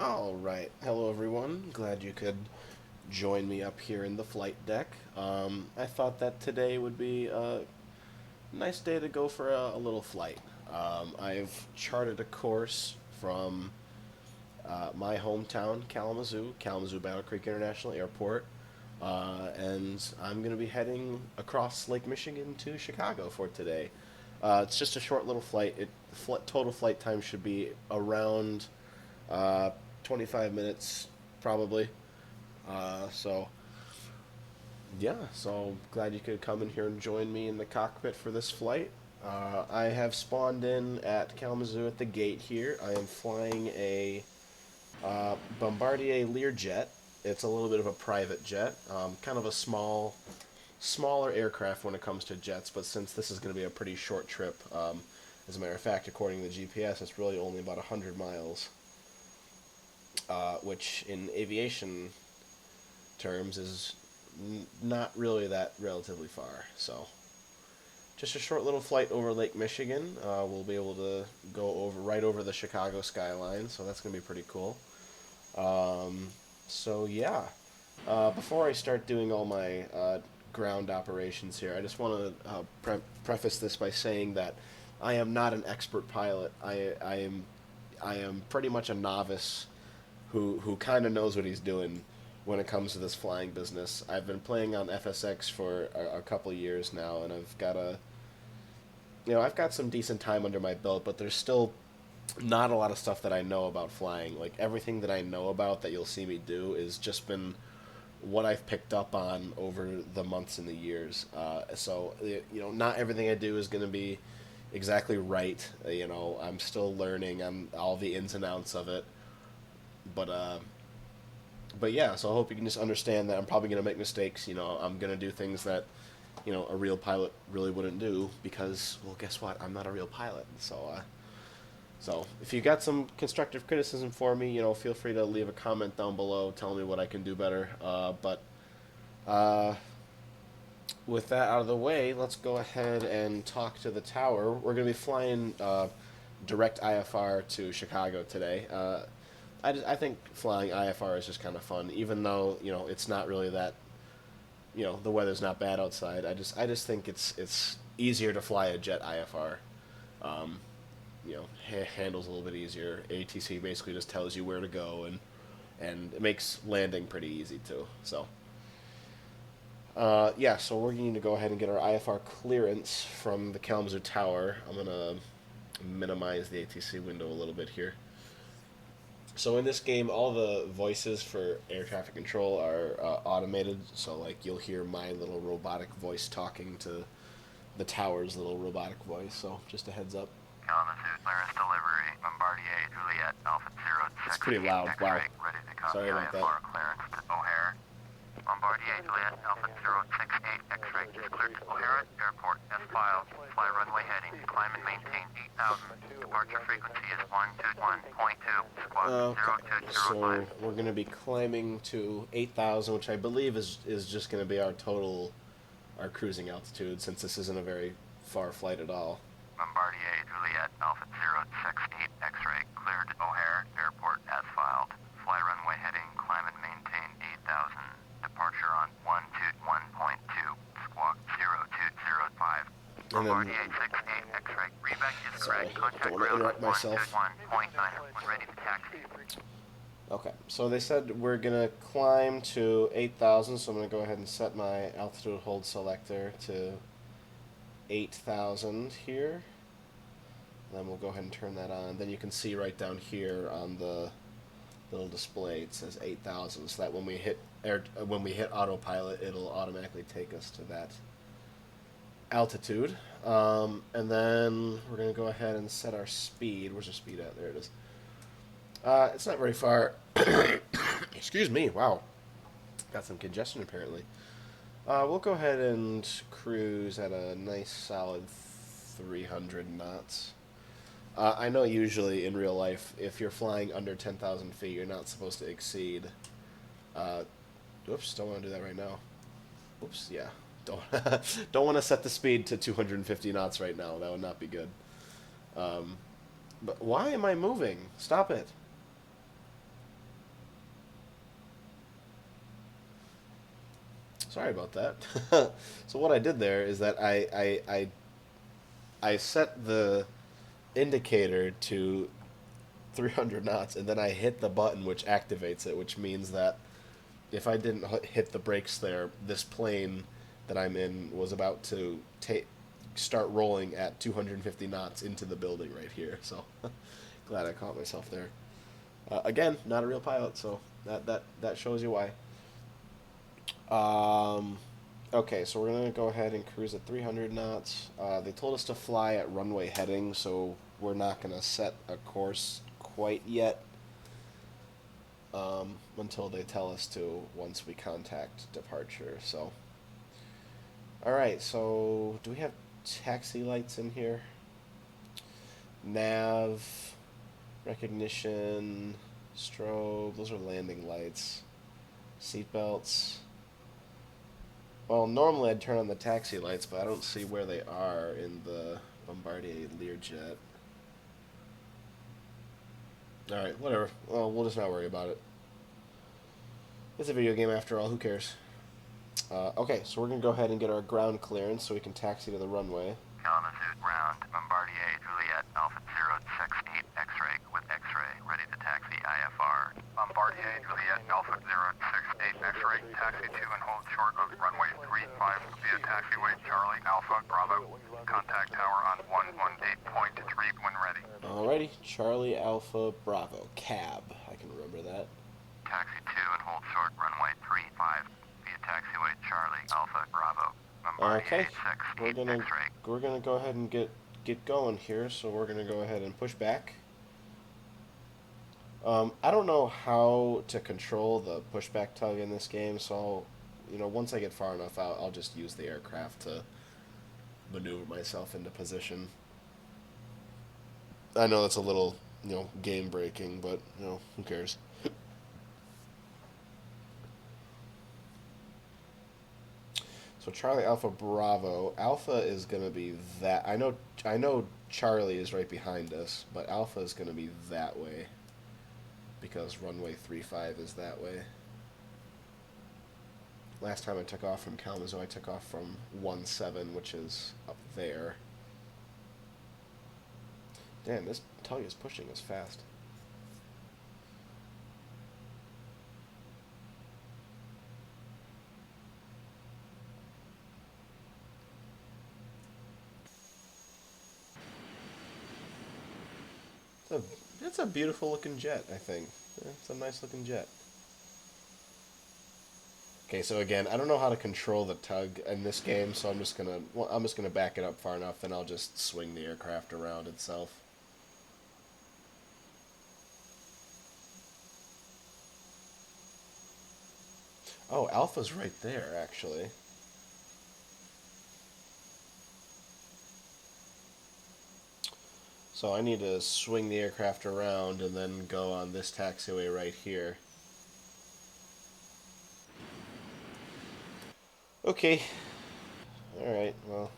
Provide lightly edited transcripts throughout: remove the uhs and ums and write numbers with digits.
All right. Hello, everyone. Glad you could join me up here in the flight deck. I thought that today would be a nice day to go for a little flight. I've charted a course from my hometown, Kalamazoo Battle Creek International Airport, and I'm going to be heading across Lake Michigan to Chicago for today. It's just a short little flight. Total flight time should be around uh, 25 minutes, probably. So, yeah, so glad you could come in here and join me in the cockpit for this flight. I have spawned in at Kalamazoo at the gate here. I am flying a Bombardier Learjet. It's a little bit of a private jet, kind of a smaller aircraft when it comes to jets, but since this is going to be a pretty short trip, as a matter of fact, according to the GPS, it's really only about 100 miles, which in aviation terms is not really that relatively far. So, just a short little flight over Lake Michigan. We'll be able to go right over the Chicago skyline, so that's going to be pretty cool. So yeah, before I start doing all my ground operations here, I just want to preface this by saying that I am not an expert pilot. I am pretty much a novice who kind of knows what he's doing when it comes to this flying business. I've been playing on FSX for a couple of years now, and I've got some decent time under my belt, but there's still not a lot of stuff that I know about flying. Like everything that I know about that you'll see me do is just been what I've picked up on over the months and the years. Not everything I do is going to be exactly right. I'm still learning on all the ins and outs of it. But yeah, so I hope you can just understand that I'm probably going to make mistakes. I'm going to do things that a real pilot really wouldn't do because, well, guess what? I'm not a real pilot. So if you got some constructive criticism for me, feel free to leave a comment down below, tell me what I can do better. But with that out of the way, let's go ahead and talk to the tower. We're going to be flying direct IFR to Chicago today. I think flying IFR is just kind of fun, even though it's not really that. The weather's not bad outside. I just think it's easier to fly a jet IFR. Um, Handles a little bit easier. ATC basically just tells you where to go, and it makes landing pretty easy too. So, yeah, so we're going to go ahead and get our IFR clearance from the Kalamazoo Tower. I'm going to minimize the ATC window a little bit here. So in this game, all the voices for air traffic control are automated. So like you'll hear my little robotic voice talking to the tower's little robotic voice. So just a heads up. Kalamazoo, clearance delivery, Bombardier, Juliet, Alpha 06. It's pretty loud. Wow. Ready to copy Sorry about that. IFR clearance to O'Hare. Bombardier, Juliet, Alpha 068, X-ray is cleared to O'Hare Airport as filed. Fly runway heading, climb and maintain 8,000. Departure frequency is 121.2, squawk Okay, 0205. so we're going to be climbing to 8,000, which I believe is just going to be our cruising altitude, since this isn't a very far flight at all. Bombardier, Juliet, Alpha 068, X-ray, cleared to O'Hare Airport as filed. Fly runway heading, climb and maintain 8,000. Departure on 121.2, squawk 0205. Bombardier 68, X-ray, reback is correct. Contact don't want to ground interrupt myself. 121.9 when ready to taxi. Okay, so they said we're going to climb to 8,000, so I'm going to go ahead and set my altitude hold selector to 8,000 here. Then we'll go ahead and turn that on. Then you can see right down here on the little display it says 8,000, so that when we hit autopilot, it'll automatically take us to that altitude. And then we're going to go ahead and set our speed. Where's our speed at? There it is. It's not very far. Excuse me. Wow. Got some congestion apparently. We'll go ahead and cruise at a nice solid 300 knots. I know usually in real life, if you're flying under 10,000 feet, you're not supposed to exceed. Oops, don't want to do that right now. Oops, yeah. Don't want to set the speed to 250 knots right now. That would not be good. But why am I moving? Stop it. Sorry about that. So what I did there is that I set the indicator to 300 knots, and then I hit the button which activates it, which means that if I didn't hit the brakes there, this plane that I'm in was about to start rolling at 250 knots into the building right here. So glad I caught myself there. Again, not a real pilot, so that shows you why. Um, okay, so we're gonna go ahead and cruise at 300 knots. They told us to fly at runway heading, so we're not gonna set a course quite yet until they tell us to once we contact departure. So, all right. So, do we have taxi lights in here? Nav, recognition, strobe. Those are landing lights. Seatbelts. Well, normally I'd turn on the taxi lights, but I don't see where they are in the Bombardier Learjet. Alright, whatever. Well, we'll just not worry about it. It's a video game after all, who cares? Okay, so we're going to go ahead and get our ground clearance so we can taxi to the runway. Kalamazoo ground, Bombardier Juliet Alpha 068 X-ray with X-ray, ready to taxi IFR. Bombardier Juliet Alpha 068 X-ray, taxi to and hold short of runway 35 via taxiway Charlie Alpha Bravo. Contact tower on 118.3 when ready. Alrighty, Charlie Alpha Bravo, cab. I can remember that. Taxi to and hold short runway 35 via taxiway Charlie Alpha Bravo. Okay, we're gonna go ahead and get going here. So we're gonna go ahead and push back. I don't know how to control the pushback tug in this game, so once I get far enough out, I'll just use the aircraft to maneuver myself into position. I know that's a little game breaking, but who cares? So Charlie Alpha Bravo. Alpha is going to be that. I know Charlie is right behind us, but Alpha is going to be that way because runway 35 is that way. Last time I took off from Kalamazoo, I took off from 17, which is up there. Damn, this tug is pushing us fast. It's a beautiful looking jet, I think. It's a nice looking jet. Okay, so again, I don't know how to control the tug in this game, so I'm just gonna back it up far enough, then I'll just swing the aircraft around itself. Oh, Alpha's right there, actually. So I need to swing the aircraft around and then go on this taxiway right here. Okay. Alright, well,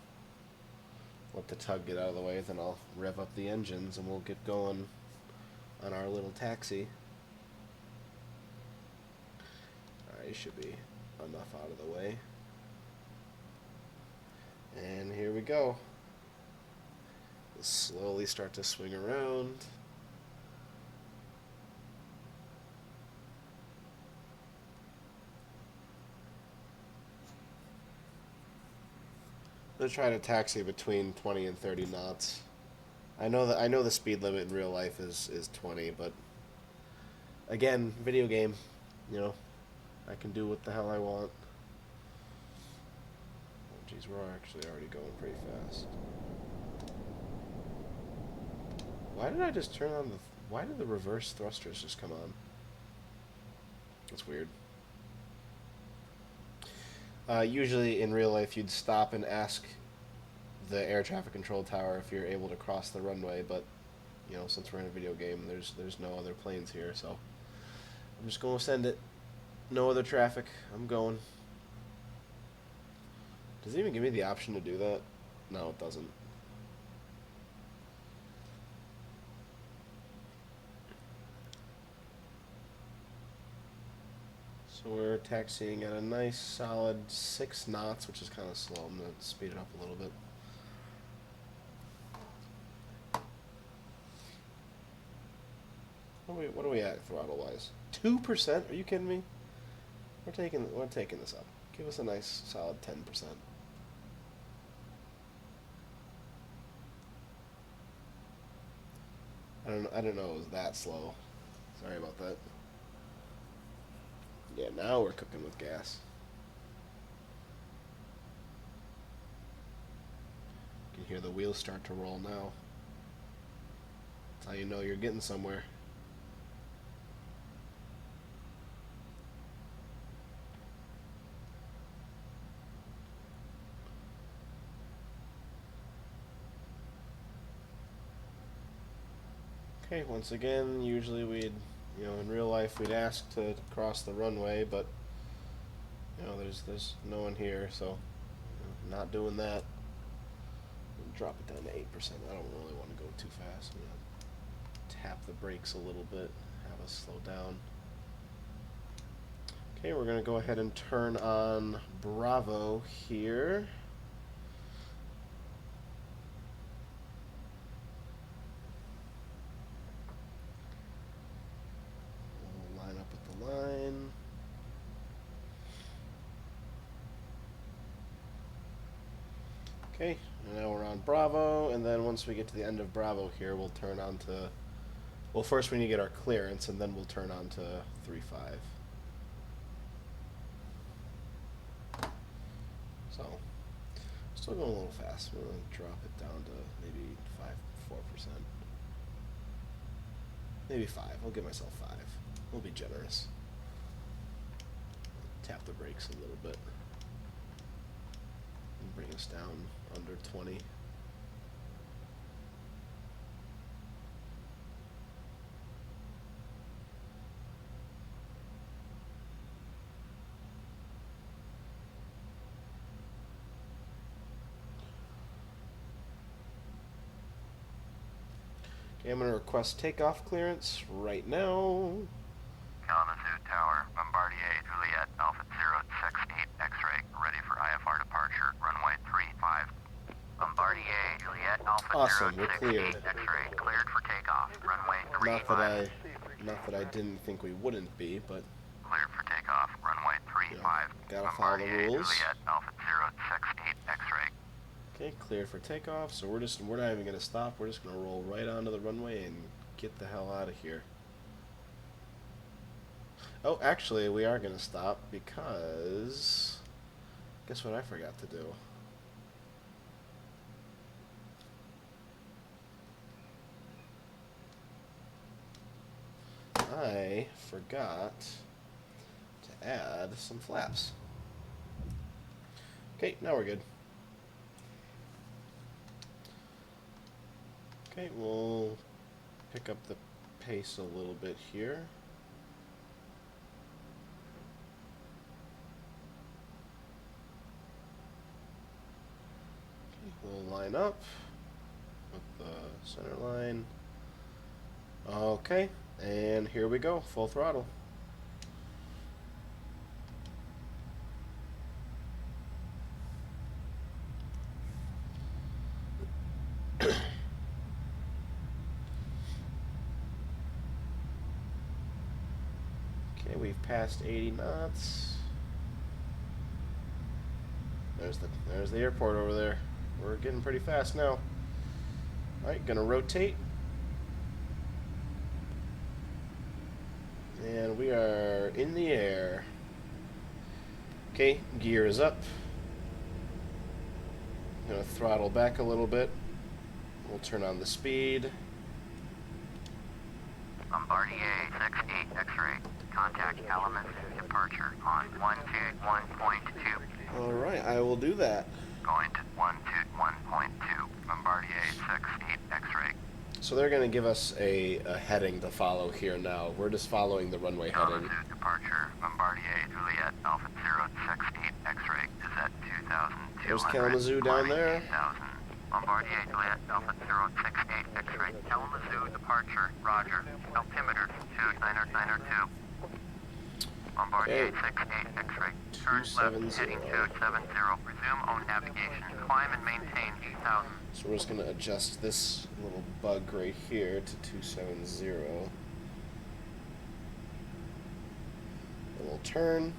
let the tug get out of the way, then I'll rev up the engines and we'll get going on our little taxi. Alright, it should be enough out of the way. And here we go. We'll slowly start to swing around. I'm gonna try to taxi between 20 and 30 knots. I know the speed limit in real life is 20, but again, video game, I can do what the hell I want. Oh geez, we're actually already going pretty fast. Why did I just turn on the... Why did the reverse thrusters just come on? That's weird. Usually in real life you'd stop and ask the air traffic control tower if you're able to cross the runway, but since we're in a video game, there's no other planes here, so I'm just going to send it. No other traffic. I'm going. Does it even give me the option to do that? No, it doesn't. So So we're taxiing at a nice solid 6 knots, which is kind of slow. I'm going to speed it up a little bit. What are we at throttle wise? 2%? Are you kidding me? We're taking this up. Give us a nice solid 10%. I don't know it was that slow. Sorry about that. Yeah, now we're cooking with gas. You can hear the wheels start to roll now. That's how you know you're getting somewhere. Okay, once again, usually we'd, in real life we'd ask to cross the runway, but, there's no one here, so, not doing that. Drop it down to 8%. I don't really want to go too fast. I'm gonna tap the brakes a little bit, have us slow down. Okay, we're gonna go ahead and turn on Bravo here. We'll line up with the line. Okay, and now we're on Bravo, and then once we get to the end of Bravo here, we'll turn on to, well, first we need to get our clearance, and then we'll turn on to 3-5. So, still going a little fast. We're going to drop it down to maybe 4%. Maybe 5. I'll give myself 5. We'll be generous. Tap the brakes a little bit. And bring us down under 20. Okay, I'm going to request takeoff clearance right now. Kalamazoo Tower, Bombardier, Juliet, Alpha 068, X-ray, ready for IFR departure, runway 35. Bombardier, Juliet, Alpha Awesome, we're 068, cleared. X-ray, cleared for takeoff, runway 35. Not that I didn't think we wouldn't be, but Cleared for takeoff, runway 35. gotta follow the Bombardier, rules. Juliet, Alpha 068, X-ray. Okay, cleared for takeoff. So we're not even gonna stop. We're just gonna roll right onto the runway and get the hell out of here. Oh, actually, we are gonna stop because guess what I forgot to do. I forgot to add some flaps. Okay, now we're good. Okay, we'll pick up the pace a little bit here. Okay, we'll line up with the center line. Okay, and here we go, full throttle. Okay, we've passed 80 knots. There's the airport over there. We're getting pretty fast now. Alright, gonna rotate. And we are in the air. Okay, gear is up. Gonna throttle back a little bit. We'll turn on the speed. Bombardier 68, X-ray. Contact Kalamazoo departure on 121.2. Alright, I will do that. Going to 121.2. Bombardier 68, X-ray. So they're going to give us a heading to follow here now. We're just following the runway heading. Kalamazoo departure. Bombardier Juliet Alpha 068, X-ray is at 2,200. There's Kalamazoo down there. 2,000. Bombardier Juliet Alpha 068, X-ray. Kalamazoo departure. Roger. Altimeter 2992. Bombardier 868 X-ray. Turn left, heading 270. Resume on navigation. Climb and maintain 8,000. So we're just going to adjust this little bug right here to 270. A little turn.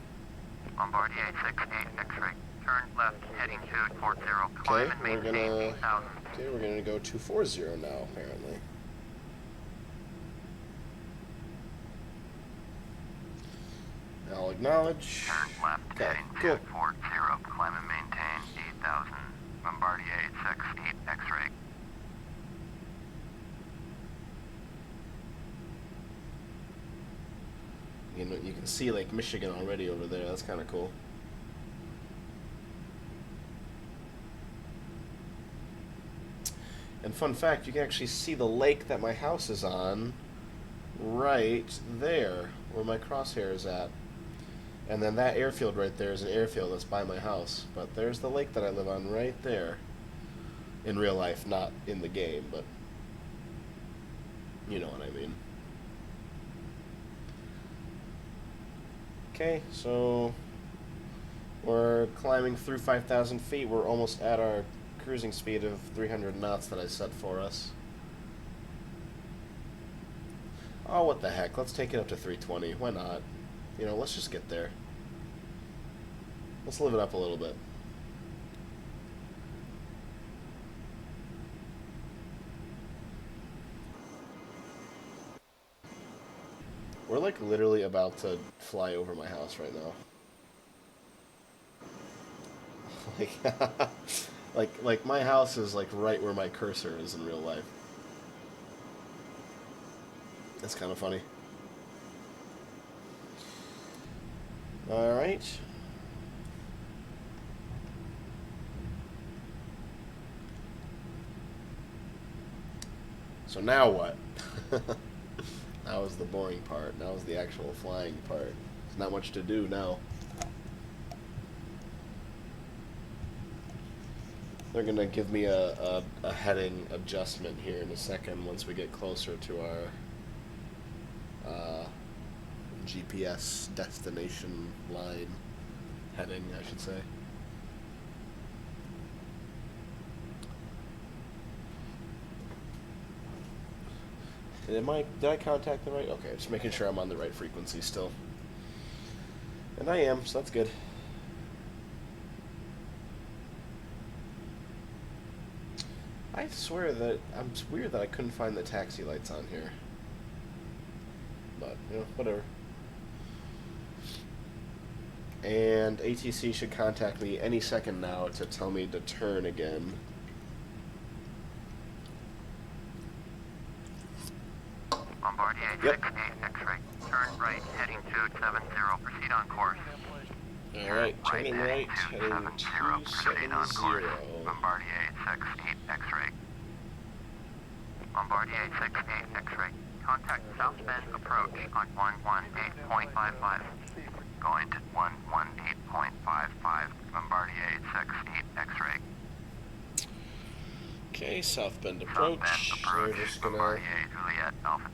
Bombardier 868 X-ray. Turn left, heading 240. Climb and maintain 8,000. Okay, we're going to go 240 now, apparently. I'll acknowledge. Turn left, heading 240. Climb and maintain 8,000. Bombardier 868 X-ray. You know, you can see Lake Michigan already over there. That's kind of cool. And fun fact, you can actually see the lake that my house is on right there, where my crosshair is at. And then that airfield right there is an airfield that's by my house. But there's the lake that I live on right there. In real life, not in the game, but you know what I mean. Okay, so we're climbing through 5,000 feet. We're almost at our cruising speed of 300 knots that I set for us. Oh, what the heck. Let's take it up to 320. Why not? You know, let's just get there. Let's live it up a little bit. We're like literally about to fly over my house right now. like my house is like right where my cursor is in real life. That's kind of funny. All right. So now what? That was the boring part. Now is the actual flying part. There's not much to do now. They're going to give me a heading adjustment here in a second once we get closer to our GPS destination line heading, I should say. Did I contact the right? Okay, just making sure I'm on the right frequency still. And I am, so that's good. I swear that it's weird that I couldn't find the taxi lights on here. But, you know, whatever. And ATC should contact me any second now to tell me to turn again. Bombardier 868 X-ray. Turn right, heading 270. Proceed on course. Alright, turning right, heading 270. Bombardier 868 X-ray. Bombardier 868 X-ray. Contact South Bend approach on 118.55. Going to 118.55. Bombardier 868 X-ray. Okay, South Bend approach. We're just gonna... Bombardier Juliet Alpha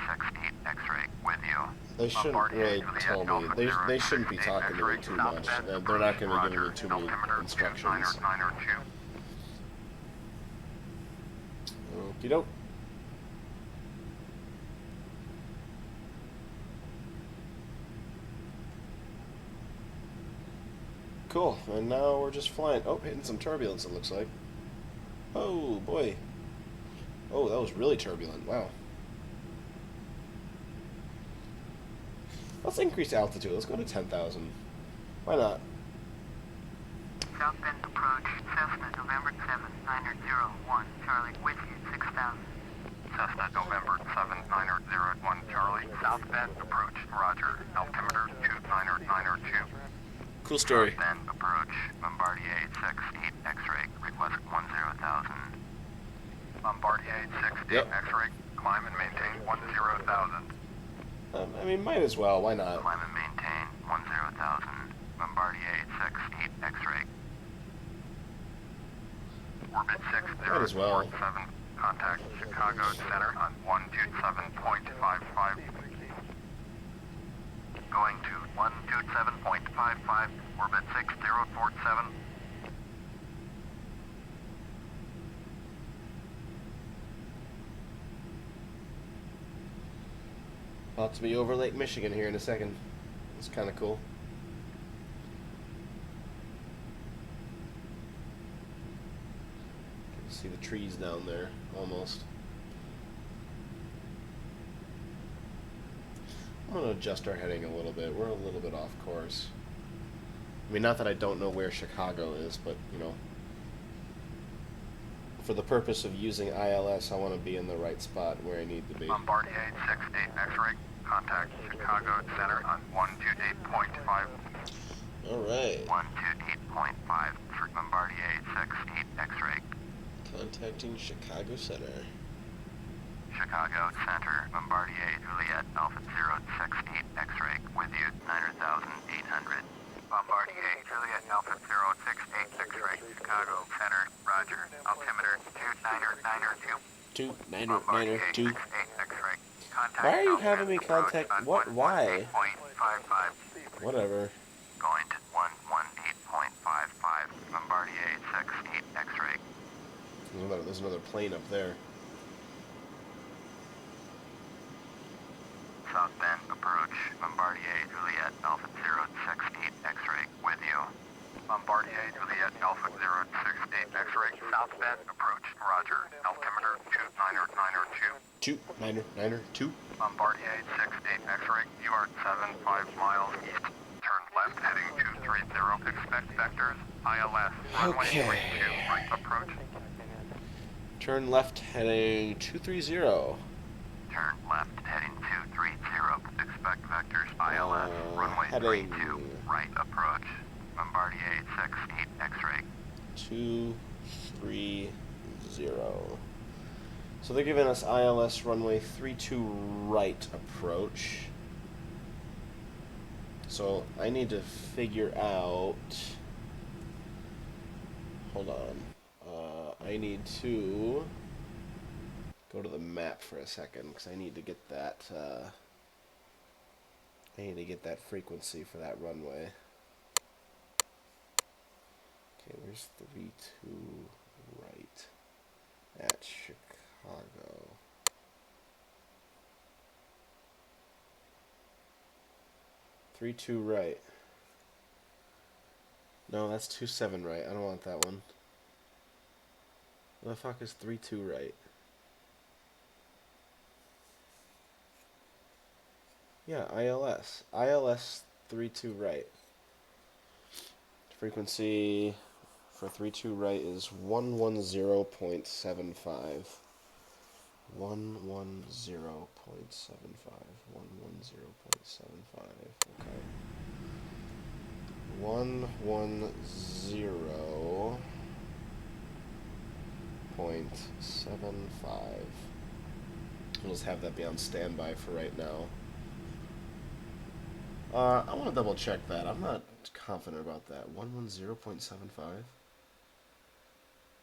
068 X-ray with you. They shouldn't really tell me. They shouldn't be talking to me too much. They're not going to be giving me too many instructions. Okey doke. Cool, and now we're just flying. Oh, hitting some turbulence, it looks like. Oh, boy. Oh, that was really turbulent. Wow. Let's increase altitude. Let's go to 10,000. Why not? South Bend approach, Cessna November 7901, Charlie, with you, 6,000. Cessna November 7901, Charlie, South Bend approach, roger, altimeter 29902. Cool story. South Bend approach, Bombardier 868 X-ray, request 10,000. Bombardier 868 Yep. X-ray, climb and maintain 10,000. I mean, might as well. Why not? Climb and maintain 10,000. Bombardier 868 X-ray. Orbit 6047. Might as well. Contact Chicago Center on 127.55. Going to 118.55. 7.55, orbit 6047. About to be over Lake Michigan here in a second. It's kind of cool. You can see the trees down there, almost. I'm going to adjust our heading a little bit. We're a little bit off course. I mean, not that I don't know where Chicago is, but, you know, for the purpose of using ILS, I want to be in the right spot where I need to be. Bombardier 68 X-ray, contact Chicago Center on 128.5. All right. 128.5 for Bombardier 68 X-ray. Contacting Chicago Center. Chicago Center, Bombardier Juliet Alpha 068 X-ray, with you, 9,800. Bombardier Juliet Alpha 068 X-ray, Chicago Center, roger, altimeter 29992. 2992. 68 X-ray. Contact Why are you Alpha having me approach contact? on What? Why? 118.55. Whatever. Going to 118.55, Bombardier 68 X-ray. There's another plane up there. South Bend approach, Bombardier Juliet Alpha 068 X-ray, with you. Bombardier Juliet Alpha 068 X-ray, South Bend approach, roger, altimeter 29992. 2992. Bombardier 68 X-ray, you are 75 miles east. Turn left heading 230, expect vectors, ILS, runway Okay. 32, right approach. Turn left heading 230. Turn left heading 230, expect vectors, ILS, runway heading 32, right approach. Bombardier 68 X-ray. 230. So they're giving us ILS runway 32 right approach. So I need to figure out. Hold on. I need to go to the map for a second because I need to get that. I need to get that frequency for that runway. Okay, where's 32 right? At Chicago. Three two right. No, that's 27 right. I don't want that one. What the fuck is 32 right? Yeah, ILS. ILS 32 right. Frequency for 32 right is 110.75. 110.75. 110.75. Okay. 110.75. We'll just have that be on standby for right now. I want to double check that. I'm not confident about that. 110.75?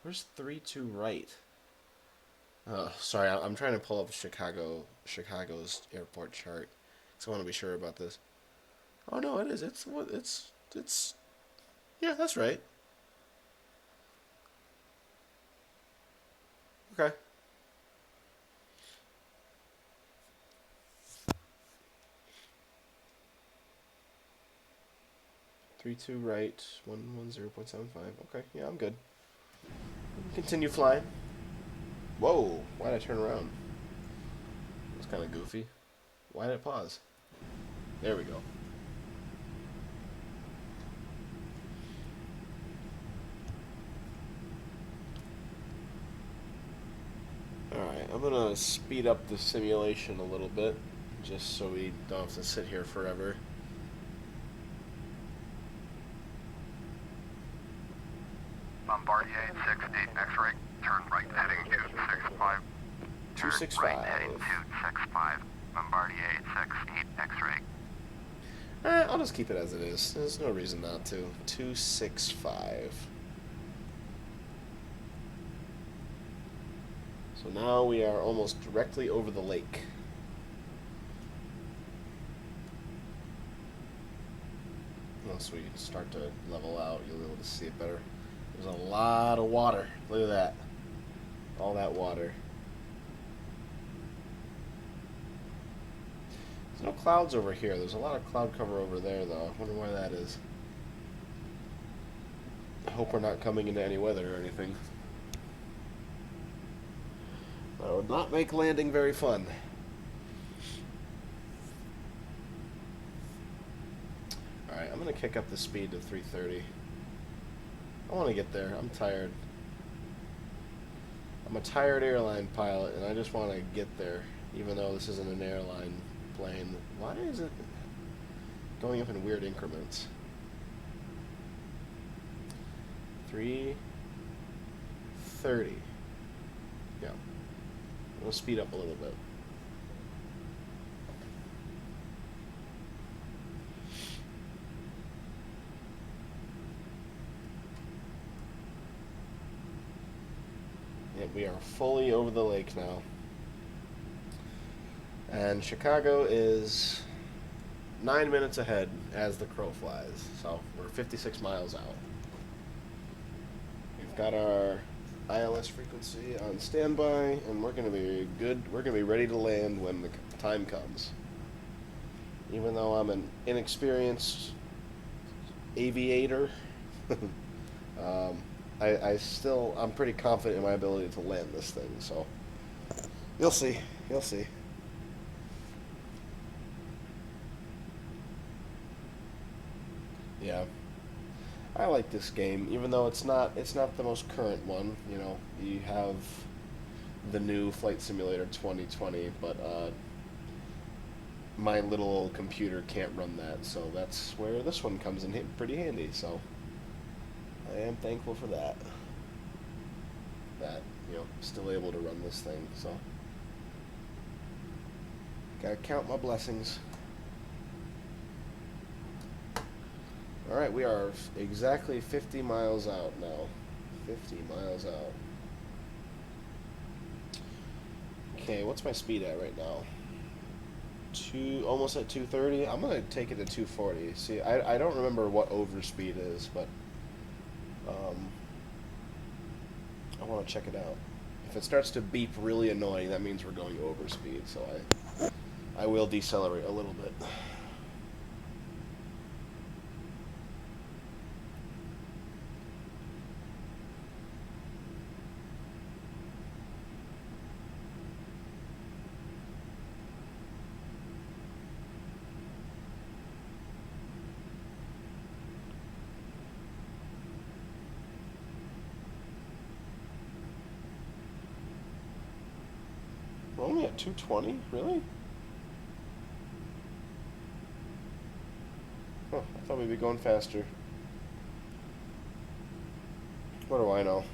Where's 32 right? Oh, sorry, I'm trying to pull up Chicago's airport chart. So I want to be sure about this. Oh no, it is. It's yeah, that's right. Okay. Three two right, 110.75. Okay, yeah, I'm good. Continue flying. Whoa, why did I turn around? That's kind of goofy. Why did it pause? There we go. Alright, I'm gonna speed up the simulation a little bit, just so we don't have to sit here forever. Bombardier 68 X-ray, turn right heading 265. 265. Turn right heading 265. Bombardier 68 X-ray. I'll just keep it as it is. There's no reason not to. 265. So now we are almost directly over the lake. once we start to level out, you'll be able to see it better. There's a lot of water. Look at that. All that water. There's no clouds over here. There's a lot of cloud cover over there, though. I wonder why that is. I hope we're not coming into any weather or anything. That would not make landing very fun. Alright, I'm going to kick up the speed to 330. I want to get there. I'm tired. I'm a tired airline pilot, and I just want to get there, even though this isn't an airline plane. Why is it going up in weird increments? 330. Yeah. We'll speed up a little bit. Yep, we are fully over the lake now. And Chicago is 9 minutes ahead as the crow flies. So we're 56 miles out. We've got our ILS frequency on standby, and we're going to be good. We're going to be ready to land when the time comes. Even though I'm an inexperienced aviator, I'm pretty confident in my ability to land this thing. So you'll see. You'll see. Yeah. I like this game, even though it's not the most current one. You know, you have the new Flight Simulator 2020, but my little old computer can't run that, so that's where this one comes in pretty handy. So I am thankful for that. That, you know, still able to run this thing. So gotta count my blessings. Alright, we are exactly 50 miles out now. 50 miles out. Okay, what's my speed at right now? Almost at 230. I'm gonna take it to 240. See, I don't remember what overspeed is, but I want to check it out. If it starts to beep really annoying, that means we're going overspeed. So I will decelerate a little bit. We're only at 220? Really? Huh, I thought we'd be going faster. What do I know?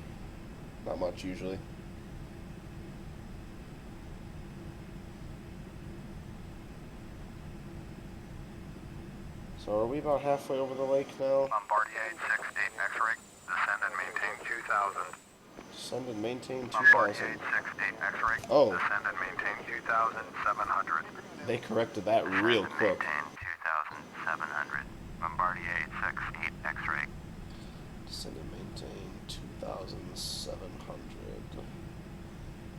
Not much, usually. So are we about halfway over the lake now? Bombardier 868 X-ray. Descend and maintain 2000. Descend and maintain 2000. Bombardier 868 X-ray. Oh. Descend and maintain 2700. They corrected that real quick. Maintain 2700. Bombardier 868 X-ray. Descend and maintain 2700.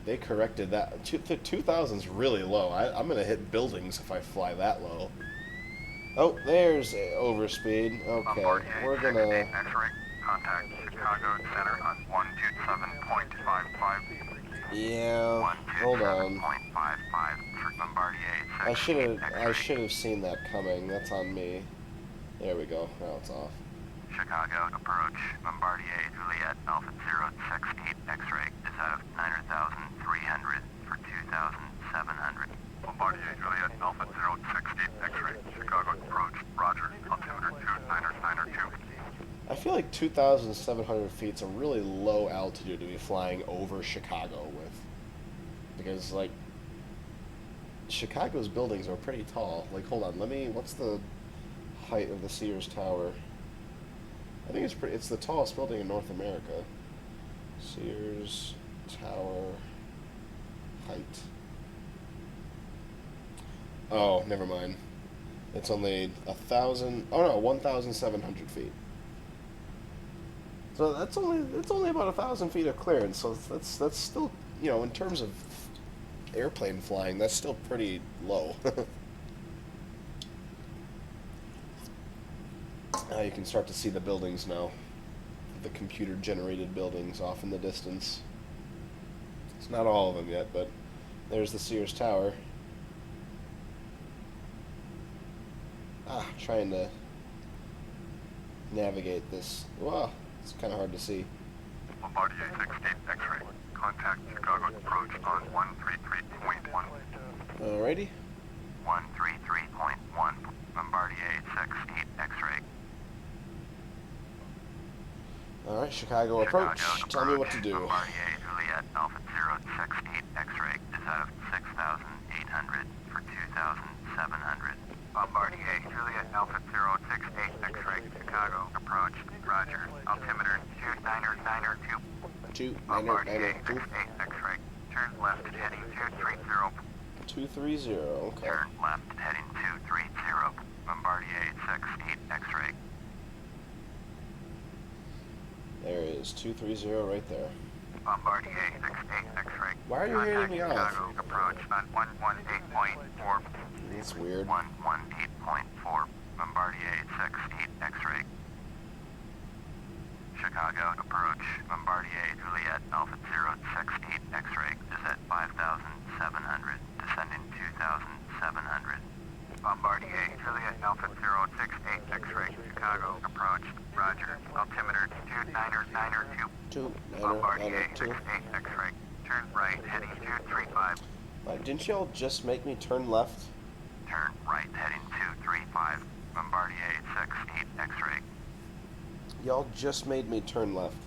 They corrected that. The 2000's really low. I'm gonna hit buildings if I fly that low. Oh, there's overspeed. Okay, we're gonna. X-ray. Contact Chicago Center on 127.55. Yeah. Hold on. 127.55 for Bombardier. I should have seen that coming. That's on me. There we go. Now it's off. Chicago approach. Bombardier Juliet Alpha 068 X-ray is out of 9,300 for 2,700. Bombardier Juliet Alpha 068 X-ray. Chicago approach. Roger. Altimeter 2992. I feel like 2,700 feet is a really low altitude to be flying over Chicago with. Because, like, Chicago's buildings are pretty tall. Like, hold on, what's the height of the Sears Tower? I think it's the tallest building in North America. Sears Tower height. Oh, never mind. It's only 1,000. Oh no, 1,700 feet. So it's only about 1,000 feet of clearance. So that's still, in terms of airplane flying, that's still pretty low. Now you can start to see the buildings now, the computer-generated buildings off in the distance. It's not all of them yet, but there's the Sears Tower. Trying to navigate this. Wow, it's kind of hard to see. Bombardier 68 X-ray. Contact Chicago approach on 133.1. Alrighty. 133.1. Bombardier 68 X-ray. Alright, Chicago approach. Tell me what to do. Bombardier Juliet Alpha 068 X-ray is out of 6,800 for 2,700. Bombardier Juliet Alpha 068 X-ray Chicago approach. Roger. Altimeter 29992. Bombardier 68 X-ray. Turn left heading 230. 230, okay. Turn left heading 230. Bombardier 68 X-ray. There is 230 right there. Bombardier 68 X-ray. Why are you handing me off? Chicago approach on 118.4. That's weird. 118.4. Bombardier 68 X-ray. Chicago approach. Bombardier Juliet Alpha 068 X-ray is at 5,700. Descending 2,700. Bombardier Juliet Alpha 068 X-ray Chicago approach. Roger. Altimeter 29992. Bombardier 68 X-ray. Turn right heading 235. Didn't y'all just make me turn left? Turn right heading 235. Bombardier 68 X-ray. Y'all just made me turn left.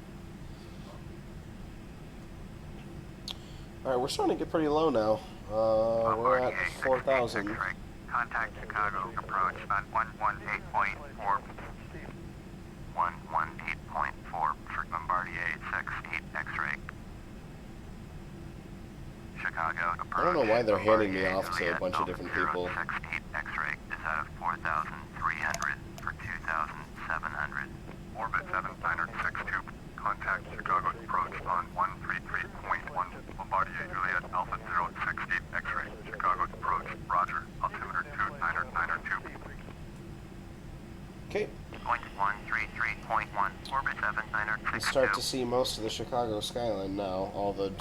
Alright, we're starting to get pretty low now. We're at 4,000. Contact Chicago approach on 118.4. 118.4 for Bombardier 68 X-ray. Chicago approach. I don't know why they're handing me off to a bunch of different people. 68 X-ray is out of 4,300 for 2,700. Orbit 7962. Contact Chicago approach on 133.1. Bombardier Juliet Alpha 068 X-ray. Chicago approach. Roger. Altimeter 29992. Okay. Point 133.1. Orbit 7962. You start to see most of the Chicago skyline now. All the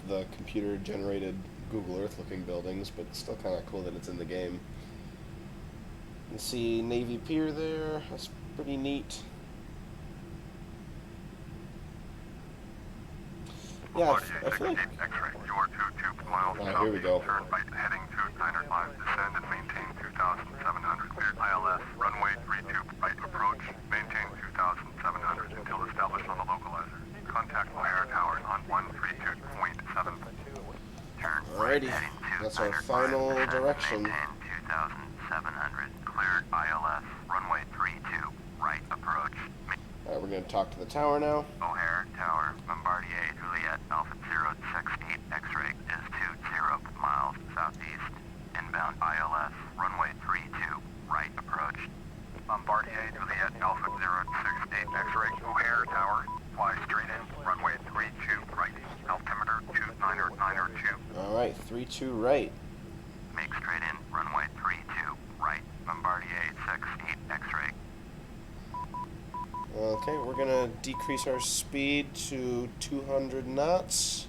the computer-generated Google Earth-looking buildings, but it's still kind of cool that it's in the game. You can see Navy Pier there. That's pretty neat. Yeah, I feel like... here we go. Turn right heading 295, descend and maintain 2,700. Cleared ILS, runway 32, right approach, maintain 2,700 until established on the localizer. Contact O'Hare Tower on 132.7. Turn right Alrighty, heading that's our 295, final descend and direction. Maintain 2,700. Cleared ILS, runway 32, right approach. Alright, we're going to talk to the tower now. O'Hare Tower, Bombardier Juliet Alpha 068 X-ray is 20 miles southeast. Inbound ILS, runway 32, right approach. Bombardier Juliet Alpha 068 X-ray, O'Hare Tower, fly straight in, runway 32, right, altimeter 29902. Alright, 3-2 right. Make straight in, runway 32, right, Bombardier 68 X-ray. Okay, we're going to decrease our speed to 200 knots.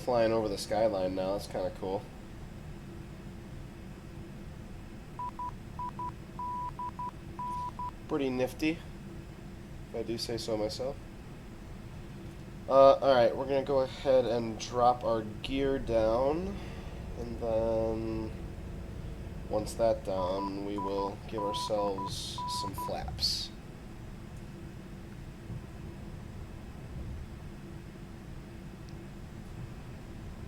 Flying over the skyline now, that's kind of cool. Pretty nifty, if I do say so myself. Alright, we're going to go ahead and drop our gear down, and then once that's done, we will give ourselves some flaps.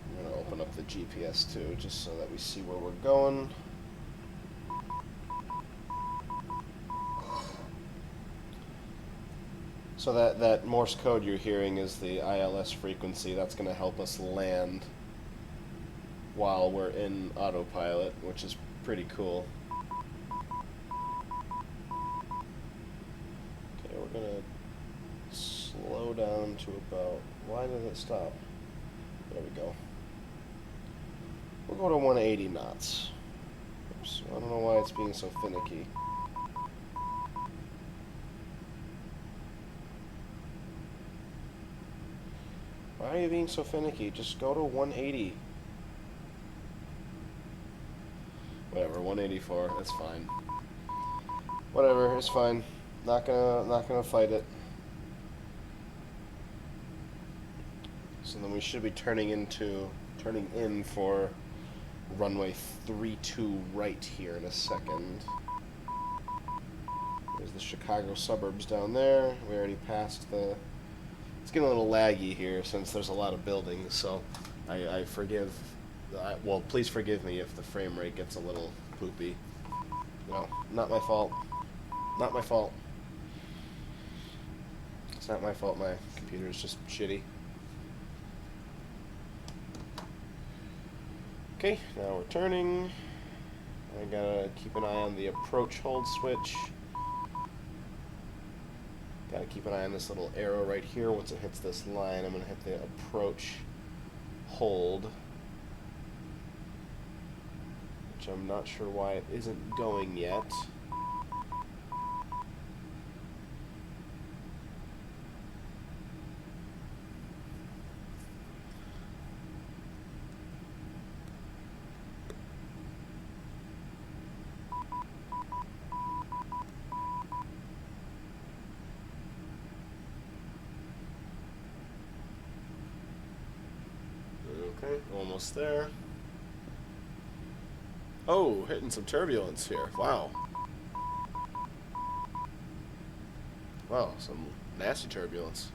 I'm going to open up the GPS too, just so that we see where we're going. So that Morse code you're hearing is the ILS frequency. That's going to help us land while we're in autopilot, which is pretty cool. Okay, we're gonna slow down to about... Why did it stop? There we go. We'll go to 180 knots. Oops, I don't know why it's being so finicky. Why are you being so finicky? Just go to 180. Whatever, 184. That's fine. Whatever, it's fine. Not gonna fight it. So then we should be turning in for runway 32 right here in a second. There's the Chicago suburbs down there. We already passed the... It's getting a little laggy here since there's a lot of buildings, so I forgive... well, please forgive me if the frame rate gets a little poopy. No, not my fault. Not my fault. It's not my fault, my computer's just shitty. Okay, now we're turning. I gotta keep an eye on the approach hold switch. Gotta keep an eye on this little arrow right here. Once it hits this line, I'm gonna hit the approach hold. Which I'm not sure why it isn't going yet. Okay, almost there. Oh, hitting some turbulence here. Wow. Wow, some nasty turbulence.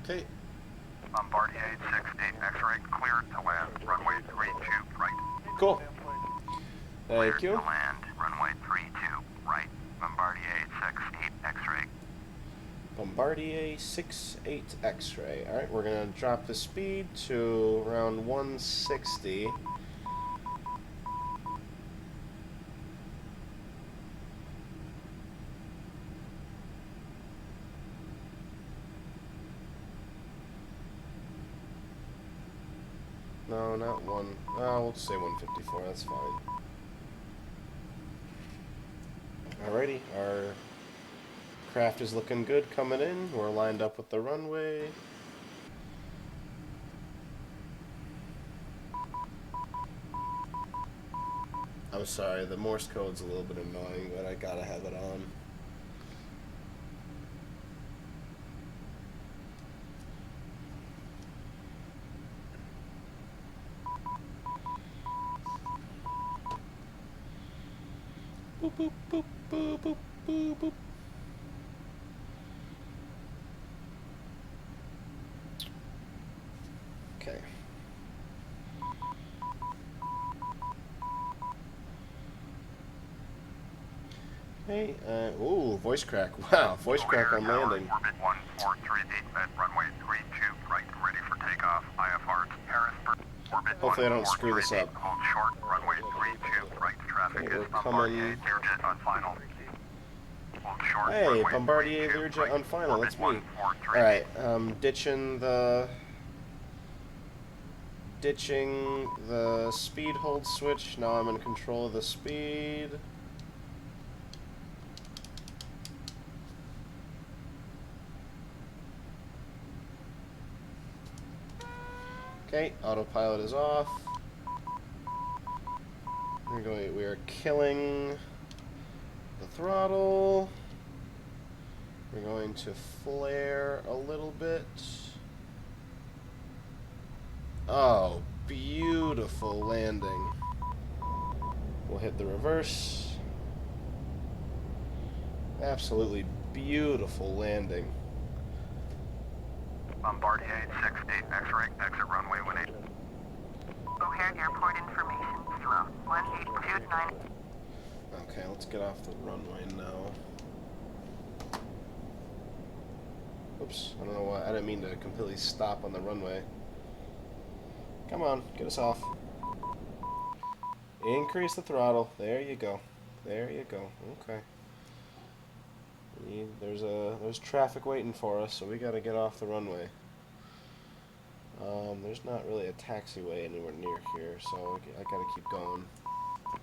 Okay. Bombardier 68 X-ray, cleared to land, runway 32 right. Cool. Thank Cleared you. to land, runway 32 right. Bombardier 68 X-ray. Bombardier 68 X-ray. Alright, we're going to drop the speed to around 160. No, not one. Oh, we'll say 154. That's fine. Alrighty, our craft is looking good coming in. We're lined up with the runway. I'm sorry, the Morse code's a little bit annoying, but I gotta have it on. Boop, boop, boop, boop, boop, boop, boop. Okay. Hey, ooh, voice crack. Wow, voice crack on landing. Orbit 1438 at runway 32 right, ready for takeoff. IFR Harrisburg. Orbit Hopefully I don't screw this up. Hold short, runway 32 right. Traffic Okay, we're is Bombardier, coming. Learjet on final. Hold short, Hey, runway Bombardier 32 Learjet right. on final, that's me. Orbit 1438. Alright, ditching the speed hold switch. Now I'm in control of the speed. Okay, autopilot is off. We are killing the throttle. We're going to flare a little bit. Oh, beautiful landing. We'll hit the reverse. Absolutely beautiful landing. Bombardier 68 X-ray, exit runway 18. O'Hare Airport information, slow, 1829. Okay, let's get off the runway now. Oops, I don't know why. I didn't mean to completely stop on the runway. Come on, get us off. Increase the throttle. There you go. There you go. Okay. There's traffic waiting for us, so we gotta get off the runway. There's not really a taxiway anywhere near here, so I gotta keep going.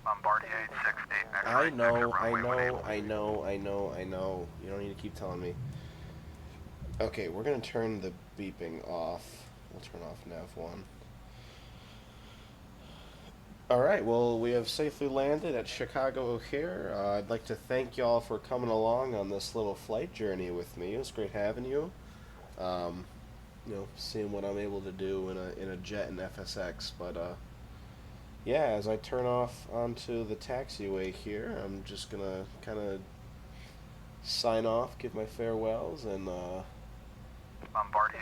Bombardier 868, I exit know, I runway know, 18. I know, I know, I know. You don't need to keep telling me. Okay, we're gonna turn the beeping off. We'll turn off nav1. Alright, well, we have safely landed at Chicago O'Hare. I'd like to thank y'all for coming along on this little flight journey with me. It was great having you. Seeing what I'm able to do in a jet in FSX. But, yeah, as I turn off onto the taxiway here, I'm just gonna kind of sign off, give my farewells, and, Bombardier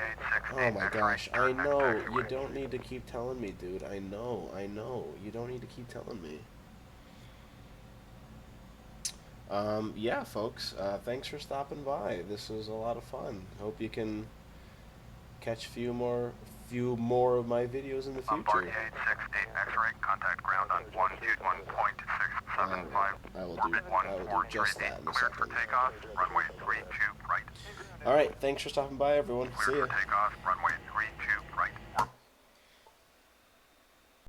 868, oh my gosh, I turn next know, taxiway. you don't need to keep telling me, dude. I know, you don't need to keep telling me. Yeah, folks, thanks for stopping by. This was a lot of fun. Hope you can catch a few more of my videos in the Bombardier future. 868, X-ray, contact ground on 121.675. I will Orbit do just that in a 1438, cleared for second. takeoff, runway 32 right. Alright, thanks for stopping by, everyone. See Cleared ya. for takeoff, runway